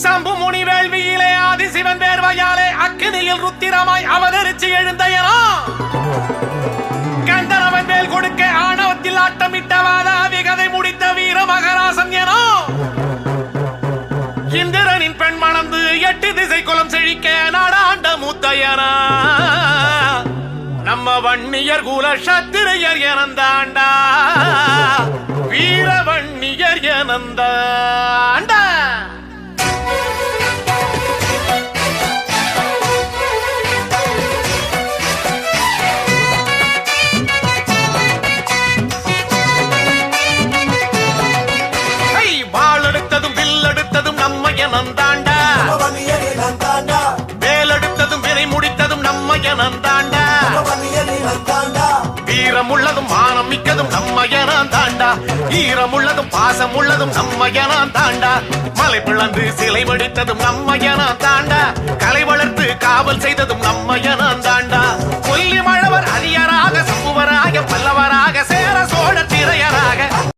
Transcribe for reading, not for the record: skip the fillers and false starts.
சம்பு முனி வேள்வியிலே ஆதிசிவன் வேர்வையாலே அக்கினியில் ருத்திரமாய் அவதரிச்சு எழுந்தையனோ கந்தனவன் வேல் கொடுக்க ஆணவத்தில் ஆட்டமிட்ட வாதாவி கதை முடித்த வீர மகராசன் எனோ இந்திரனின் பெண் மணந்து 8 திசை குலம் செழிக்க நாடாண்ட மூத்தையனா நம்ம வன்னியர் குல சத்திரியர் எனந்தாண்டா வீர வன்னியர் எனந்தாண்டா. நந்தாண்டா வேலெடுத்ததும் வினை முடித்ததும் நம்ம நந்தாண்டா வீரமுள்ளதும் மானம் மிக்கதும் நம்ம நந்தாண்டா ஈரமுள்ளதும் பாசம் உள்ளதும் நம்ம நந்தாண்டா மலை பிளந்து சிலை வடித்ததும் நம்ம நந்தாண்டா கலை வளர்த்து காவல் செய்ததும் நம்ம